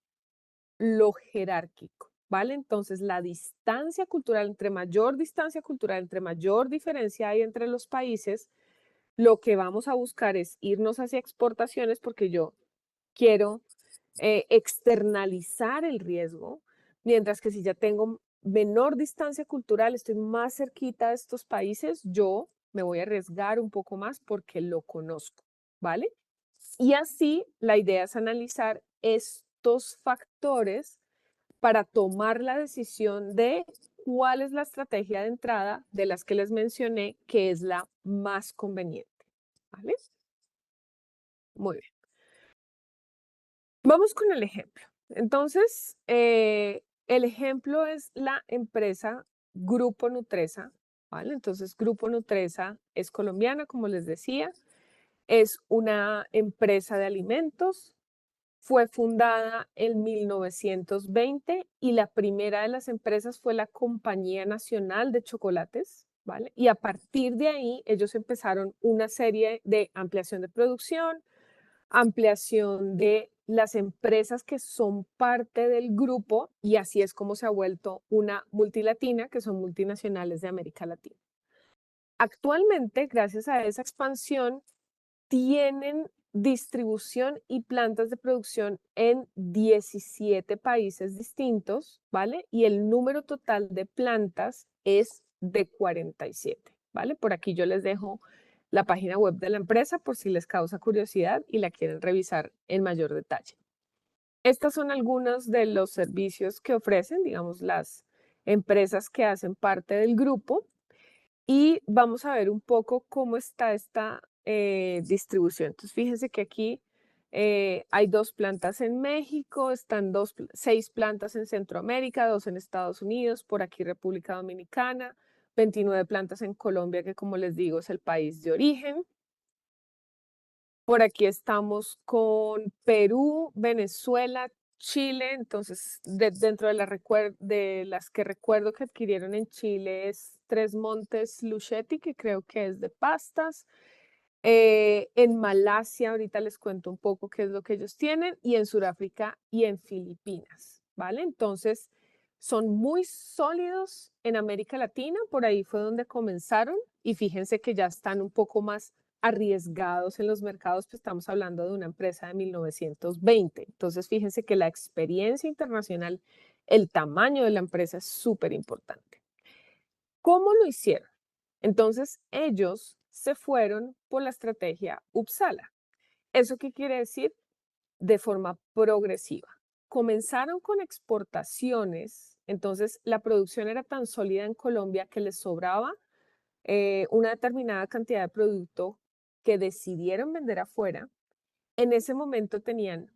lo jerárquico, ¿vale? Entonces, la distancia cultural, entre mayor distancia cultural, entre mayor diferencia hay entre los países, lo que vamos a buscar es irnos hacia exportaciones porque yo quiero externalizar el riesgo, mientras que si ya tengo menor distancia cultural, estoy más cerquita de estos países, yo me voy a arriesgar un poco más porque lo conozco, ¿vale? Y así la idea es analizar estos factores para tomar la decisión de cuál es la estrategia de entrada de las que les mencioné que es la más conveniente, ¿vale? Muy bien. Vamos con el ejemplo. Entonces, el ejemplo es la empresa Grupo Nutresa, ¿vale? Entonces, Grupo Nutresa es colombiana, como les decía, es una empresa de alimentos. Fue fundada en 1920 y la primera de las empresas fue la Compañía Nacional de Chocolates, ¿vale? Y a partir de ahí ellos empezaron una serie de ampliación de producción, ampliación de las empresas que son parte del grupo y así es como se ha vuelto una multilatina, que son multinacionales de América Latina. Actualmente, gracias a esa expansión, tienen distribución y plantas de producción en 17 países distintos, ¿vale? Y el número total de plantas es de 47, ¿vale? Por aquí yo les dejo la página web de la empresa por si les causa curiosidad y la quieren revisar en mayor detalle. Estas son algunos de los servicios que ofrecen, digamos, las empresas que hacen parte del grupo y vamos a ver un poco cómo está esta distribución. Entonces, fíjense que aquí hay 2 plantas en México, están 6 plantas en Centroamérica, 2 en Estados Unidos, por aquí República Dominicana, 29 plantas en Colombia, que como les digo es el país de origen. Por aquí estamos con Perú, Venezuela, Chile. Entonces, dentro de, de las que recuerdo que adquirieron en Chile es Tres Montes Luchetti, que creo que es de pastas. En Malasia, ahorita les cuento un poco qué es lo que ellos tienen, y en Sudáfrica y en Filipinas, ¿vale? Entonces, son muy sólidos en América Latina, por ahí fue donde comenzaron, y fíjense que ya están un poco más arriesgados en los mercados, pues estamos hablando de una empresa de 1920. Entonces, fíjense que la experiencia internacional, el tamaño de la empresa es súper importante. ¿Cómo lo hicieron? Entonces, ellos se fueron por la estrategia Uppsala. ¿Eso qué quiere decir? De forma progresiva. Comenzaron con exportaciones, entonces la producción era tan sólida en Colombia que les sobraba una determinada cantidad de producto que decidieron vender afuera. En ese momento tenían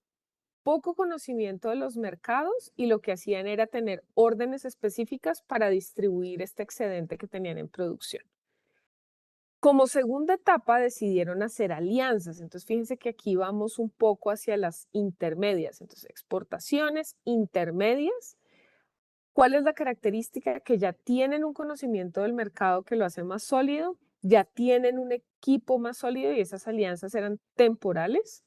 poco conocimiento de los mercados y lo que hacían era tener órdenes específicas para distribuir este excedente que tenían en producción. Como segunda etapa decidieron hacer alianzas. Entonces, fíjense que aquí vamos un poco hacia las intermedias. Entonces, exportaciones intermedias. ¿Cuál es la característica? Que ya tienen un conocimiento del mercado que lo hace más sólido, ya tienen un equipo más sólido y esas alianzas eran temporales.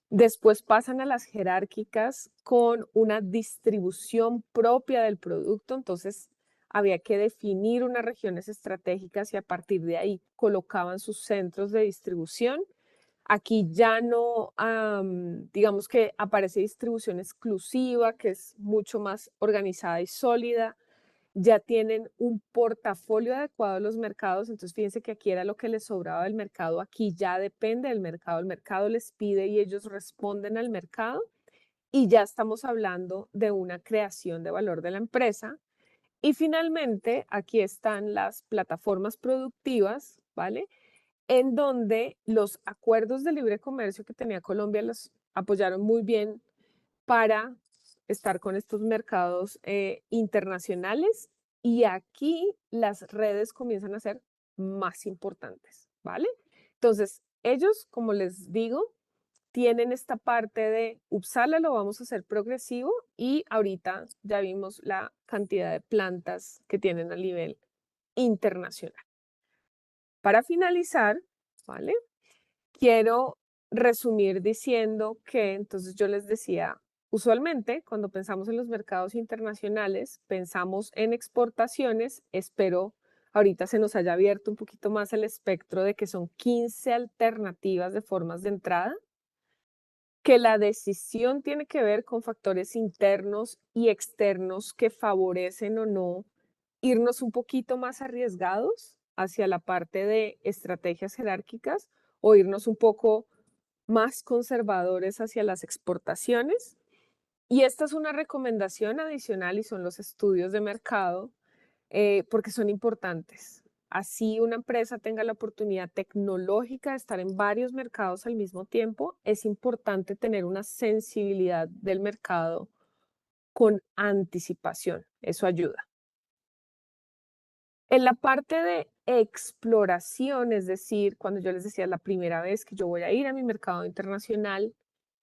Después pasan a las jerárquicas con una distribución propia del producto, entonces había que definir unas regiones estratégicas y a partir de ahí colocaban sus centros de distribución. Aquí ya no, digamos que aparece distribución exclusiva, que es mucho más organizada y sólida. Ya tienen un portafolio adecuado a los mercados, entonces fíjense que aquí era lo que les sobraba del mercado, aquí ya depende del mercado, el mercado les pide y ellos responden al mercado y ya estamos hablando de una creación de valor de la empresa. Y finalmente, aquí están las plataformas productivas, ¿vale? En donde los acuerdos de libre comercio que tenía Colombia los apoyaron muy bien para estar con estos mercados internacionales y aquí las redes comienzan a ser más importantes, ¿vale? Entonces, ellos, como les digo, tienen esta parte de Uppsala, lo vamos a hacer progresivo y ahorita ya vimos la cantidad de plantas que tienen a nivel internacional. Para finalizar, ¿vale? Quiero resumir diciendo que, entonces yo les decía, usualmente cuando pensamos en los mercados internacionales, pensamos en exportaciones, espero ahorita se nos haya abierto un poquito más el espectro de que son 15 alternativas de formas de entrada, que la decisión tiene que ver con factores internos y externos que favorecen o no irnos un poquito más arriesgados hacia la parte de estrategias jerárquicas o irnos un poco más conservadores hacia las exportaciones. Y esta es una recomendación adicional y son los estudios de mercado porque son importantes. Así una empresa tenga la oportunidad tecnológica de estar en varios mercados al mismo tiempo, es importante tener una sensibilidad del mercado con anticipación. Eso ayuda. En la parte de exploración, es decir, cuando yo les decía la primera vez que yo voy a ir a mi mercado internacional,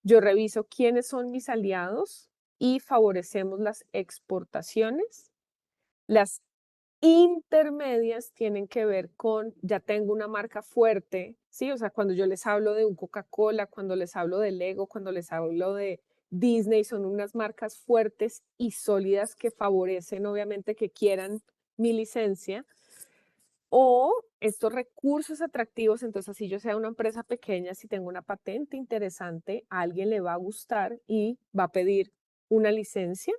yo reviso quiénes son mis aliados y favorecemos las exportaciones. Las intermedias tienen que ver con, ya tengo una marca fuerte, ¿sí? O sea, cuando yo les hablo de un Coca-Cola, cuando les hablo de Lego, cuando les hablo de Disney, son unas marcas fuertes y sólidas que favorecen, obviamente, que quieran mi licencia. O estos recursos atractivos, entonces así yo sea una empresa pequeña, si tengo una patente interesante, a alguien le va a gustar y va a pedir una licencia.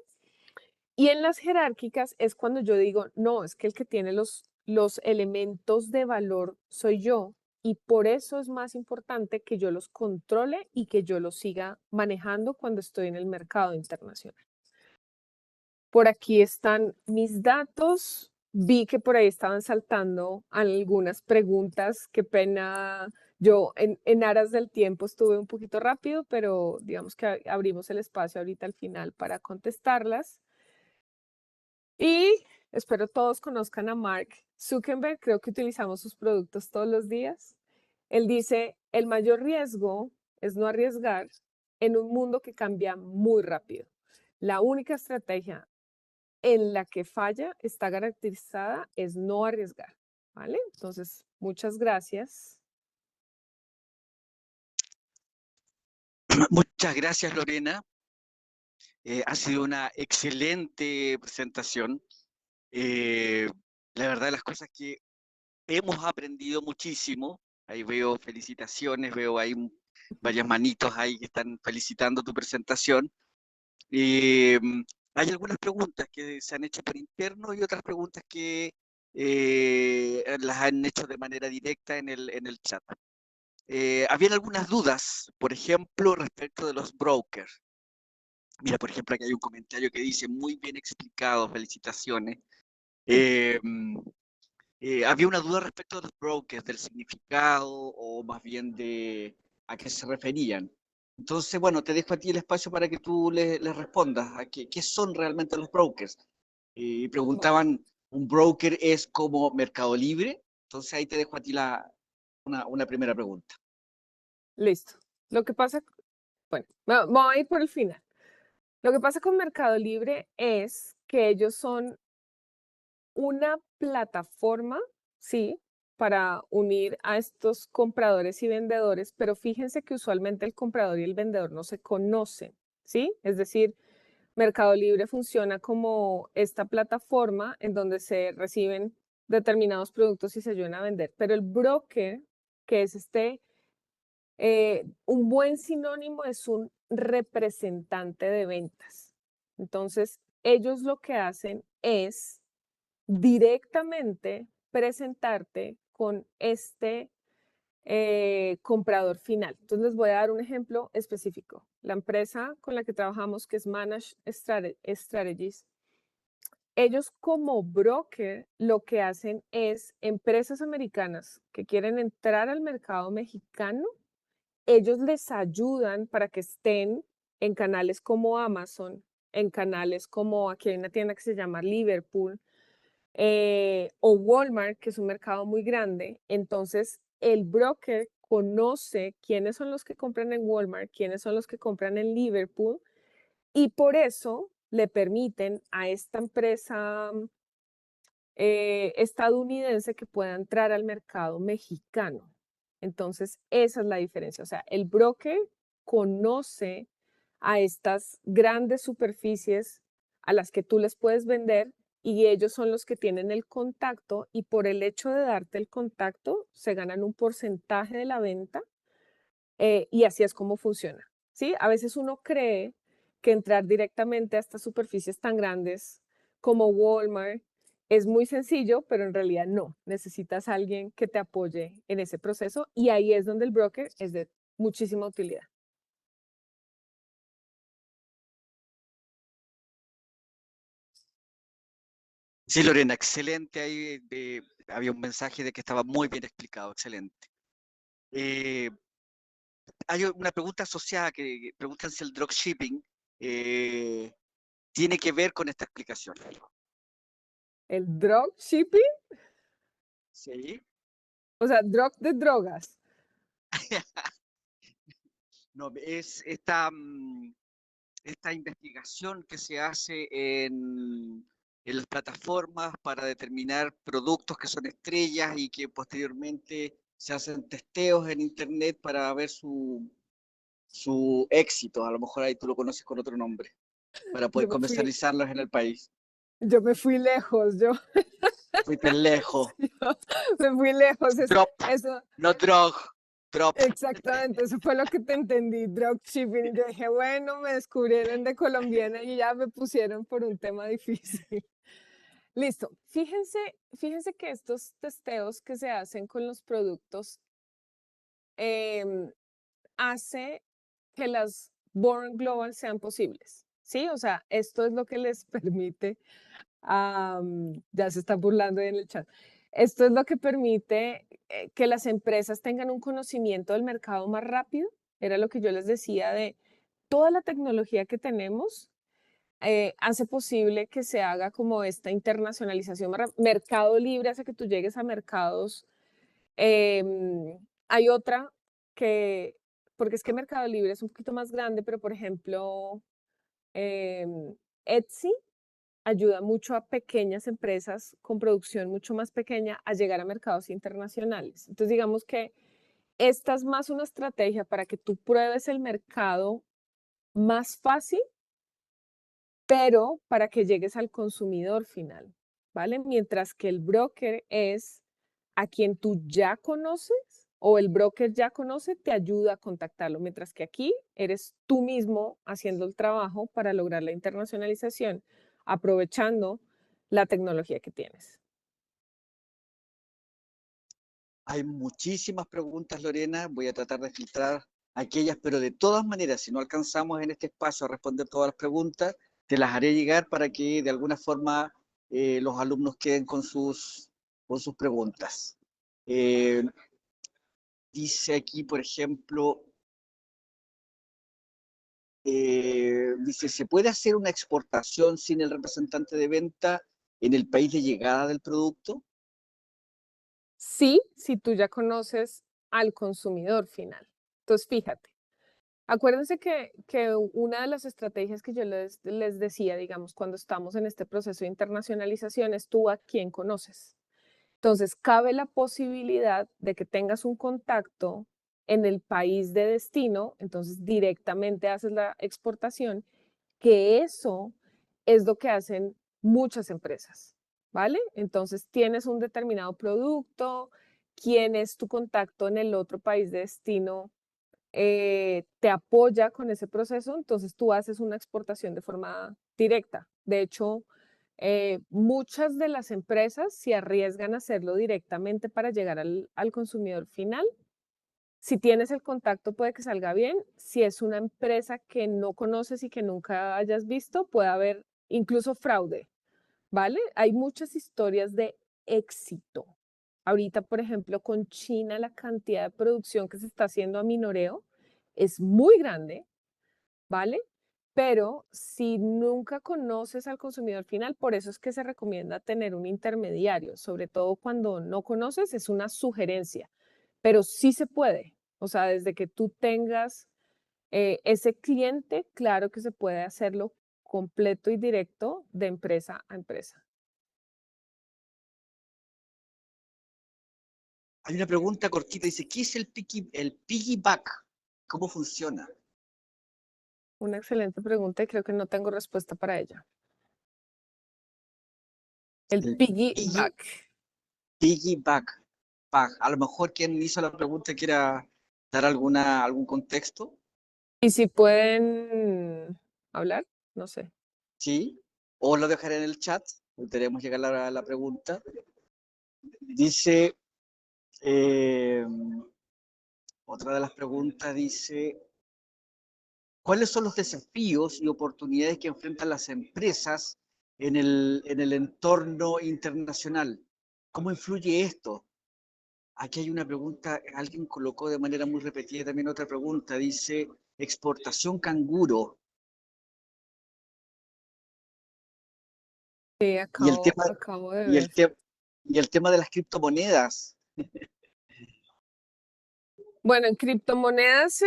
Y en las jerárquicas es cuando yo digo, no, es que el que tiene los elementos de valor soy yo. Y por eso es más importante que yo los controle y que yo los siga manejando cuando estoy en el mercado internacional. Por aquí están mis datos. Vi que por ahí estaban saltando algunas preguntas. Qué pena. Yo en aras del tiempo estuve un poquito rápido, pero digamos que abrimos el espacio ahorita al final para contestarlas. Y espero todos conozcan a Mark Zuckerberg, creo que utilizamos sus productos todos los días. Él dice, el mayor riesgo es no arriesgar en un mundo que cambia muy rápido. La única estrategia en la que falla está garantizada es no arriesgar, ¿vale? Entonces, muchas gracias. Muchas gracias, Lorena. Ha sido una excelente presentación. Eh, la verdad, las cosas que hemos aprendido muchísimo. Ahí veo felicitaciones, veo ahí varias manitos ahí que están felicitando tu presentación. Eh, Hay algunas preguntas que se han hecho por interno y otras preguntas que las han hecho de manera directa en el chat. Habían algunas dudas, por ejemplo, respecto de los brokers. Mira, por ejemplo, aquí hay un comentario que dice, muy bien explicado, felicitaciones. Eh, Había una duda respecto de los brokers, del significado o más bien de a qué se referían. Entonces, bueno, te dejo a ti el espacio para que tú les respondas a qué son realmente los brokers. Y Vale. preguntaban, ¿un broker es como Mercado Libre? Entonces ahí te dejo a ti una primera pregunta. Listo. Lo que pasa, bueno, vamos a ir por el final. Lo que pasa con Mercado Libre es que ellos son una plataforma, sí, para unir a estos compradores y vendedores, pero fíjense que usualmente el comprador y el vendedor no se conocen, ¿sí? Es decir, Mercado Libre funciona como esta plataforma en donde se reciben determinados productos y se ayudan a vender, pero el broker, que es un buen sinónimo es un representante de ventas. Entonces, ellos lo que hacen es directamente presentarte con este comprador final. Entonces, les voy a dar un ejemplo específico. La empresa con la que trabajamos, que es Managed Strategies, ellos como broker lo que hacen es empresas americanas que quieren entrar al mercado mexicano, ellos les ayudan para que estén en canales como Amazon, en canales como aquí hay una tienda que se llama Liverpool, o Walmart, que es un mercado muy grande. Entonces, el broker conoce quiénes son los que compran en Walmart, quiénes son los que compran en Liverpool, y por eso le permiten a esta empresa estadounidense que pueda entrar al mercado mexicano. Entonces, esa es la diferencia. O sea, el broker conoce a estas grandes superficies a las que tú les puedes vender y ellos son los que tienen el contacto y por el hecho de darte el contacto se ganan un porcentaje de la venta y así es como funciona. ¿Sí? A veces uno cree que entrar directamente a estas superficies tan grandes como Walmart es muy sencillo, pero en realidad no. Necesitas a alguien que te apoye en ese proceso y ahí es donde el broker es de muchísima utilidad. Sí, Lorena, excelente. Ahí había un mensaje de que estaba muy bien explicado, excelente. Eh, Hay una pregunta asociada que preguntan si el dropshipping eh, tiene que ver con esta explicación. El dropshipping, Sí. o sea, drug de drogas. No, es esta investigación que se hace en las plataformas para determinar productos que son estrellas y que posteriormente se hacen testeos en Internet para ver su éxito. A lo mejor ahí tú lo conoces con otro nombre, para poder Yo me fui, comercializarlos en el país. yo me fui lejos, yo, Fuiste lejos. yo me fui lejos. Drop, Eso, no drug, drop. exactamente, eso fue lo que te entendí, dropshipping. Y yo dije, bueno, me descubrieron de colombiana y ya me pusieron por un tema difícil. Listo. Fíjense que estos testeos que se hacen con los productos em, hace que las Born Global sean posibles. ¿Sí? O sea, esto es lo que les permite, ya se está burlando ahí en el chat. Esto es lo que permite que las empresas tengan un conocimiento del mercado más rápido. Era lo que yo les decía de toda la tecnología que tenemos hace posible que se haga como esta internacionalización. Mercado Libre hace que tú llegues a mercados. Hay otra que, porque es que Mercado Libre es un poquito más grande, pero por ejemplo, Etsy ayuda mucho a pequeñas empresas con producción mucho más pequeña a llegar a mercados internacionales. Entonces, digamos que esta es más una estrategia para que tú pruebes el mercado más fácil, pero para que llegues al consumidor final, ¿vale? Mientras que el broker es a quien tú ya conoces o el broker ya conoce, te ayuda a contactarlo, mientras que aquí eres tú mismo haciendo el trabajo para lograr la internacionalización, aprovechando la tecnología que tienes. Hay muchísimas preguntas, Lorena. Voy a tratar de filtrar aquellas, pero de todas maneras, si no alcanzamos en este espacio a responder todas las preguntas, te las haré llegar para que de alguna forma los alumnos queden con sus preguntas. Eh, Dice aquí, por ejemplo, dice, ¿se puede hacer una exportación sin el representante de venta en el país de llegada del producto? Sí, si tú ya conoces al consumidor final. Entonces, fíjate, acuérdense que una de las estrategias que yo les decía, digamos, cuando estamos en este proceso de internacionalización es tú a quién conoces. Entonces, cabe la posibilidad de que tengas un contacto en el país de destino, entonces directamente haces la exportación, que eso es lo que hacen muchas empresas, ¿vale? Entonces, tienes un determinado producto, quién es tu contacto en el otro país de destino te apoya con ese proceso, entonces tú haces una exportación de forma directa. De hecho, muchas de las empresas se arriesgan a hacerlo directamente para llegar al consumidor final. Si tienes el contacto puede que salga bien. Si es una empresa que no conoces y que nunca hayas visto, puede haber incluso fraude, ¿vale? Hay muchas historias de éxito. Ahorita, por ejemplo, con China, la cantidad de producción que se está haciendo a minoreo es muy grande, ¿vale? Pero si nunca conoces al consumidor final, por eso es que se recomienda tener un intermediario, sobre todo cuando no conoces, es una sugerencia, pero sí se puede. O sea, desde que tú tengas ese cliente, claro que se puede hacerlo completo y directo de empresa a empresa. Hay una pregunta cortita, dice, ¿qué es el piggyback? ¿Cómo funciona? Una excelente pregunta y creo que no tengo respuesta para ella. El El piggy- piggyback. piggyback. A lo mejor quien hizo la pregunta quiera dar algún contexto, ¿Y si pueden hablar? No sé. ¿sí? O lo dejaré en el chat, podremos llegar a la pregunta. Dice, eh, otra de las preguntas dice, ¿cuáles son los desafíos y oportunidades que enfrentan las empresas en el entorno internacional? ¿Cómo influye esto? Aquí hay una pregunta, alguien colocó de manera muy repetida también otra pregunta, dice, exportación canguro. Sí, Y el tema, acabo de y el ver. te- y el tema de las criptomonedas. Bueno, en criptomonedas,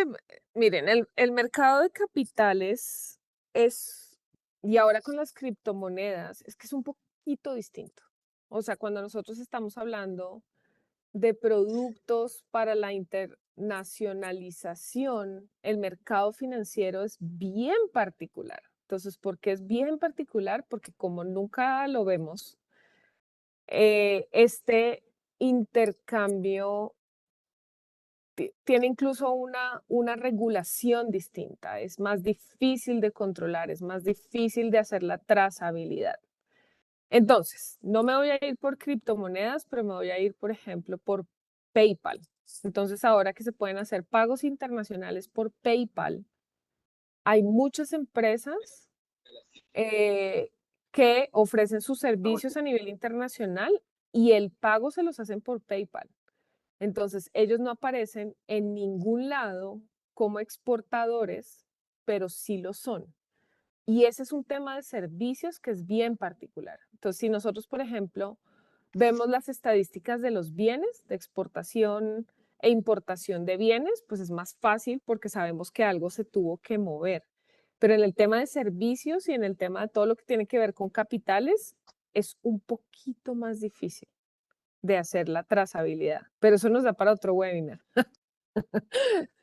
miren, el mercado de capitales es, y ahora con las criptomonedas, es que es un poquito distinto. O sea, cuando nosotros estamos hablando de productos para la internacionalización, el mercado financiero es bien particular. Entonces, ¿por qué es bien particular? Porque como nunca lo vemos, este intercambio tiene incluso una regulación distinta, es más difícil de controlar, es más difícil de hacer la trazabilidad. Entonces, no me voy a ir por criptomonedas, pero me voy a ir, por ejemplo, por PayPal. Entonces, ahora que se pueden hacer pagos internacionales por PayPal, hay muchas empresas eh, que ofrecen sus servicios a nivel internacional y el pago se los hacen por PayPal. Entonces, ellos no aparecen en ningún lado como exportadores, pero sí lo son. Y ese es un tema de servicios que es bien particular. Entonces, si nosotros, por ejemplo, vemos las estadísticas de los bienes, de exportación e importación de bienes, pues es más fácil porque sabemos que algo se tuvo que mover. Pero en el tema de servicios y en el tema de todo lo que tiene que ver con capitales, es un poquito más difícil de hacer la trazabilidad. Pero eso nos da para otro webinar.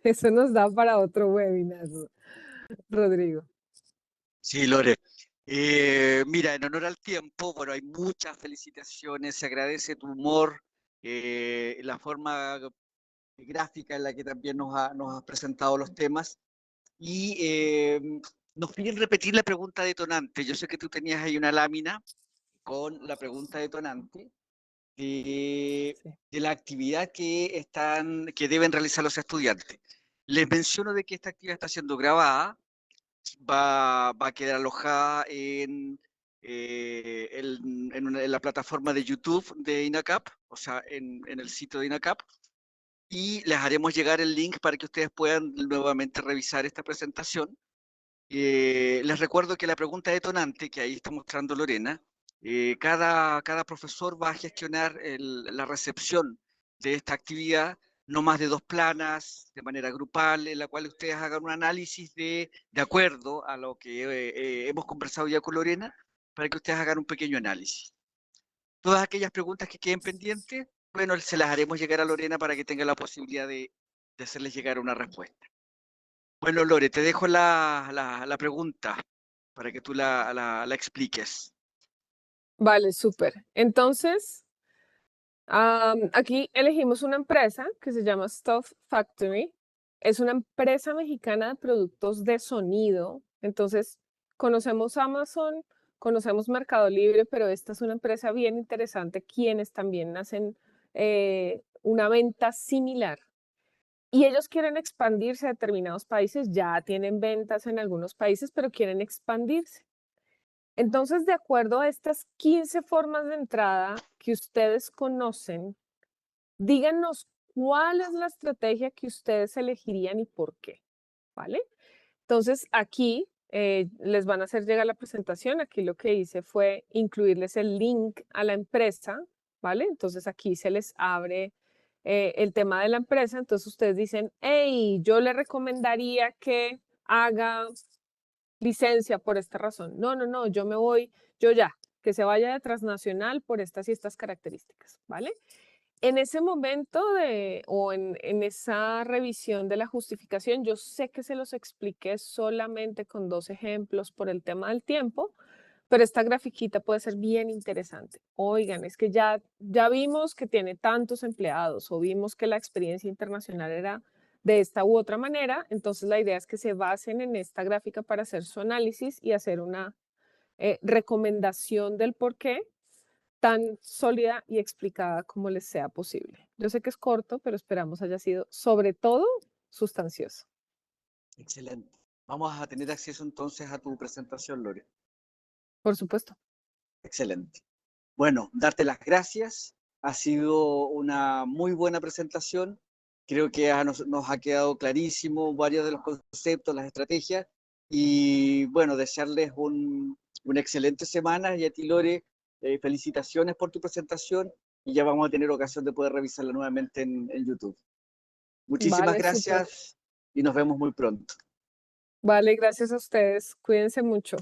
Eso nos da para otro webinar, Rodrigo. Sí, Lore. Mira, en honor al tiempo, bueno, hay muchas felicitaciones, se agradece tu humor, la forma gráfica en la que también nos has presentado los temas. Y nos piden repetir la pregunta detonante. Yo sé que tú tenías ahí una lámina con la pregunta detonante Sí. de la actividad que deben realizar los estudiantes. Les menciono de que esta actividad está siendo grabada, va a quedar alojada en la plataforma de YouTube de INACAP, o sea, en el sitio de INACAP, y les haremos llegar el link para que ustedes puedan nuevamente revisar esta presentación. Les recuerdo que la pregunta detonante, que ahí está mostrando Lorena, Cada profesor va a gestionar la recepción de esta actividad, no más de 2 planas, de manera grupal, en la cual ustedes hagan un análisis de acuerdo a lo que hemos conversado ya con Lorena, para que ustedes hagan un pequeño análisis. Todas aquellas preguntas que queden pendientes, bueno, se las haremos llegar a Lorena para que tenga la posibilidad de hacerles llegar una respuesta. Bueno, Lore, te dejo la pregunta para que tú la expliques. Vale, súper. Entonces, aquí elegimos una empresa que se llama Stuff Factory. Es una empresa mexicana de productos de sonido. Entonces, conocemos Amazon, conocemos Mercado Libre, pero esta es una empresa bien interesante, quienes también hacen una venta similar. Y ellos quieren expandirse a determinados países, ya tienen ventas en algunos países, pero quieren expandirse. Entonces, de acuerdo a estas 15 formas de entrada que ustedes conocen, díganos cuál es la estrategia que ustedes elegirían y por qué, ¿vale? Entonces, aquí les van a hacer llegar la presentación. Aquí lo que hice fue incluirles el link a la empresa, ¿vale? Entonces, aquí se les abre el tema de la empresa. Entonces, ustedes dicen, hey, yo le recomendaría que haga licencia por esta razón. No, no, no, yo me voy, yo ya, que se vaya de transnacional por estas y estas características, ¿vale? En ese momento o en esa revisión de la justificación, yo sé que se los expliqué solamente con 2 ejemplos por el tema del tiempo, pero esta grafiquita puede ser bien interesante. Oigan, es que ya vimos que tiene tantos empleados o vimos que la experiencia internacional era de esta u otra manera, entonces la idea es que se basen en esta gráfica para hacer su análisis y hacer una recomendación del por qué tan sólida y explicada como les sea posible. Yo sé que es corto, pero esperamos haya sido sobre todo sustancioso. Excelente. Vamos a tener acceso entonces a tu presentación, Lore. Por supuesto. Excelente. Bueno, darte las gracias. Ha sido una muy buena presentación. Creo que nos ha quedado clarísimo varios de los conceptos, las estrategias. Y bueno, desearles una excelente semana. Y a ti, Lore, felicitaciones por tu presentación. Y ya vamos a tener ocasión de poder revisarla nuevamente en YouTube. Muchísimas Vale, súper. gracias y nos vemos muy pronto. Vale, gracias a ustedes. Cuídense mucho.